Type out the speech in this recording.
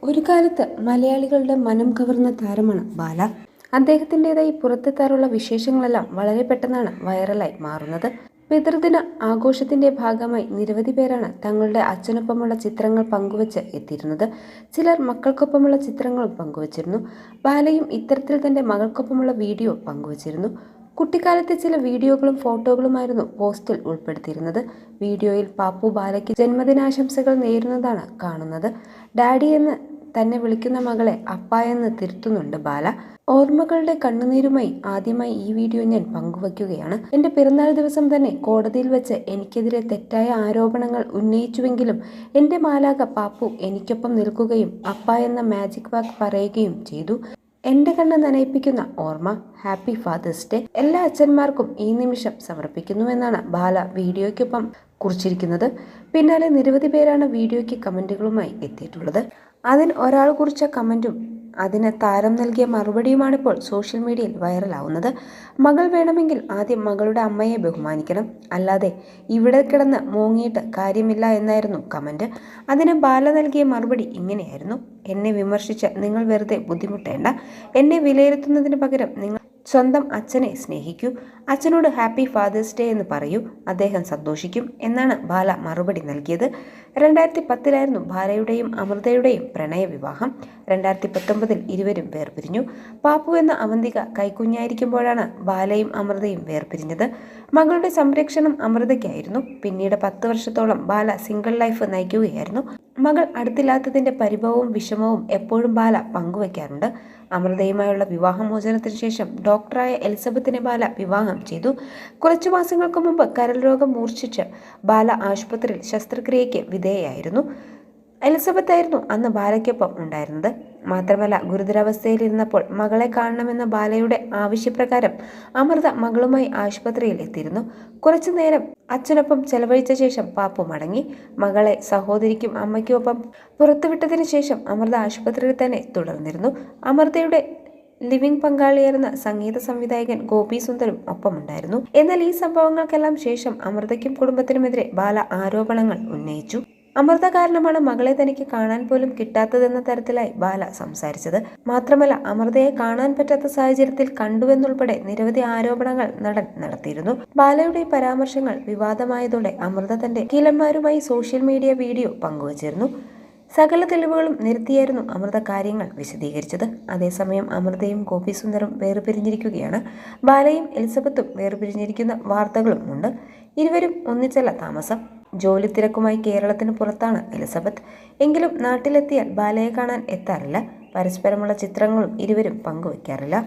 ഒരു കാലത്ത് മലയാളികളുടെ മനം കവർന്ന താരമാണ് ബാല. അദ്ദേഹത്തിൻ്റെതായി പുറത്തെത്താറുള്ള വിശേഷങ്ങളെല്ലാം വളരെ പെട്ടെന്നാണ് വൈറലായി മാറുന്നത്. പിതൃദിന ആഘോഷത്തിന്റെ ഭാഗമായി നിരവധി പേരാണ് തങ്ങളുടെ അച്ഛനൊപ്പമുള്ള ചിത്രങ്ങൾ പങ്കുവച്ച് എത്തിയിരുന്നത്. ചിലർ മക്കൾക്കൊപ്പമുള്ള ചിത്രങ്ങളും പങ്കുവച്ചിരുന്നു. ബാലയും ഇത്തരത്തിൽ തന്റെ മകൾക്കൊപ്പമുള്ള വീഡിയോ പങ്കുവച്ചിരുന്നു. കുട്ടിക്കാലത്തെ ചില വീഡിയോകളും ഫോട്ടോകളുമായിരുന്നു പോസ്റ്റിൽ ഉൾപ്പെടുത്തിയിരുന്നത്. വീഡിയോയിൽ പാപ്പു ബാലയ്ക്ക് ജന്മദിനാശംസകൾ നേരുന്നതാണ് കാണുന്നത്. ഡാഡി എന്ന് തന്നെ വിളിക്കുന്ന മകളെ അപ്പ എന്ന് തിരുത്തുന്നുണ്ട് ബാല. ഓർമ്മകളുടെ കണ്ണുനീരുമായി ആദ്യമായി ഈ വീഡിയോ ഞാൻ പങ്കുവയ്ക്കുകയാണ്. എൻ്റെ പിറന്നാൾ ദിവസം തന്നെ കോടതിയിൽ വെച്ച് എനിക്കെതിരെ തെറ്റായ ആരോപണങ്ങൾ ഉന്നയിച്ചുവെങ്കിലും എൻ്റെ മാലാക പാപ്പു എനിക്കൊപ്പം നിൽക്കുകയും അപ്പ എന്ന മാജിക് വാക്ക് പറയുകയും ചെയ്തു. എൻ്റെ കണ്ണ് നനയിപ്പിക്കുന്ന ഓർമ്മ. Happy Father's Day. എല്ലാ അച്ഛന്മാർക്കും ഈ നിമിഷം സമർപ്പിക്കുന്നുവെന്നാണ് ബാല വീഡിയോയ്ക്കൊപ്പം കുറിച്ചിരിക്കുന്നത്. പിന്നാലെ നിരവധി പേരാണ് വീഡിയോയ്ക്ക് കമൻറ്റുകളുമായി എത്തിയിട്ടുള്ളത്. അതിൽ ഒരാൾ കുറിച്ച കമൻറ്റും അതിന് താരം നൽകിയ മറുപടിയുമാണിപ്പോൾ സോഷ്യൽ മീഡിയയിൽ വൈറലാവുന്നത്. മകൾ വേണമെങ്കിൽ ആദ്യം മകളുടെ അമ്മയെ ബഹുമാനിക്കണം, അല്ലാതെ ഇവിടെ കിടന്ന് മോങ്ങിയിട്ട് കാര്യമില്ല എന്നായിരുന്നു കമൻറ്റ്. അതിന് ബാല നൽകിയ മറുപടി ഇങ്ങനെയായിരുന്നു: എന്നെ വിമർശിച്ച് നിങ്ങൾ വെറുതെ ബുദ്ധിമുട്ടേണ്ട. എന്നെ വിലയിരുത്തുന്നതിന് പകരം നിങ്ങൾ സ്വന്തം അച്ഛനെ സ്നേഹിക്കൂ. അച്ഛനോട് ഹാപ്പി ഫാദേഴ്സ് ഡേ എന്ന് പറയൂ, അദ്ദേഹം സന്തോഷിക്കും എന്നാണ് ബാല മറുപടി നൽകിയത്. 2010 ബാലയുടെയും അമൃതയുടെയും പ്രണയ വിവാഹം. 2019 ഇരുവരും വേർപിരിഞ്ഞു. പാപ്പു എന്ന അവന്തിക കൈക്കുഞ്ഞായിരിക്കുമ്പോഴാണ് ബാലയും അമൃതയും വേർപിരിഞ്ഞത്. മകളുടെ സംരക്ഷണം അമൃതയ്ക്കായിരുന്നു. പിന്നീട് 10 വർഷത്തോളം ബാല സിംഗിൾ ലൈഫ് നയിക്കുകയായിരുന്നു. മകൾ അടുത്തില്ലാത്തതിന്റെ പരിഭവവും വിഷമവും എപ്പോഴും ബാല പങ്കുവയ്ക്കാറുണ്ട്. അമൃതയുമായുള്ള വിവാഹമോചനത്തിന് ശേഷം ഡോക്ടറായ എലിസബത്തിനെ ബാല വിവാഹം ചെയ്തു. കുറച്ചു മാസങ്ങൾക്ക് മുമ്പ് കരൾ രോഗം മൂർച്ഛിച്ച് ബാല ആശുപത്രിയിൽ ശസ്ത്രക്രിയയ്ക്ക് വിധേയയായിരുന്നു. എലിസബത്ത് ആയിരുന്നു അന്ന് ബാലയ്ക്കൊപ്പം ഉണ്ടായിരുന്നത്. മാത്രമല്ല, ഗുരുതരാവസ്ഥയിലിരുന്നപ്പോൾ മകളെ കാണണമെന്ന ബാലയുടെ ആവശ്യപ്രകാരം അമൃത മകളുമായി ആശുപത്രിയിൽ എത്തിയിരുന്നു. കുറച്ചു നേരം അച്ഛനൊപ്പം ചെലവഴിച്ച ശേഷം പാപ്പു മടങ്ങി. മകളെ സഹോദരിക്കും അമ്മയ്ക്കുമൊപ്പം പുറത്തുവിട്ടതിന് ശേഷം അമൃത ആശുപത്രിയിൽ തന്നെ തുടർന്നിരുന്നു. അമൃതയുടെ ലിവിംഗ് പങ്കാളിയായിരുന്ന സംഗീത സംവിധായകൻ ഗോപി സുന്ദരും ഒപ്പമുണ്ടായിരുന്നു. എന്നാൽ ഈ സംഭവങ്ങൾക്കെല്ലാം ശേഷം അമൃതയ്ക്കും കുടുംബത്തിനുമെതിരെ ബാല ആരോപണങ്ങൾ ഉന്നയിച്ചു. അമൃത കാരണമാണ് മകളെ തനിക്ക് കാണാൻ പോലും കിട്ടാത്തതെന്ന തരത്തിലായി ബാല സംസാരിച്ചത്. മാത്രമല്ല, അമൃതയെ കാണാൻ പറ്റാത്ത സാഹചര്യത്തിൽ കണ്ടുവെന്നുൾപ്പെടെ നിരവധി ആരോപണങ്ങൾ നടൻ നടത്തിയിരുന്നു. ബാലയുടെ പരാമർശങ്ങൾ വിവാദമായതോടെ അമൃത തന്റെ വക്കീലന്മാരുമായി സോഷ്യൽ മീഡിയ വീഡിയോ പങ്കുവച്ചിരുന്നു. സകല തെളിവുകളും നിരത്തിയായിരുന്നു അമൃത കാര്യങ്ങൾ വിശദീകരിച്ചത്. അതേസമയം അമൃതയും ഗോപി സുന്ദറും വേർപിരിഞ്ഞിരിക്കുകയാണ്. ബാലയും എലിസബത്തും വേർപിരിഞ്ഞിരിക്കുന്ന വാർത്തകളും ഉണ്ട്. ഇരുവരും ഒന്നിച്ചല്ല താമസം. ജോലി തിരക്കുമായി കേരളത്തിന് പുറത്താണ് എലിസബത്ത്. എങ്കിലും നാട്ടിലെത്തിയാൽ ബാലയെ കാണാൻ എത്താറില്ല. പരസ്പരമുള്ള ചിത്രങ്ങളും ഇരുവരും പങ്കുവയ്ക്കാറില്ല.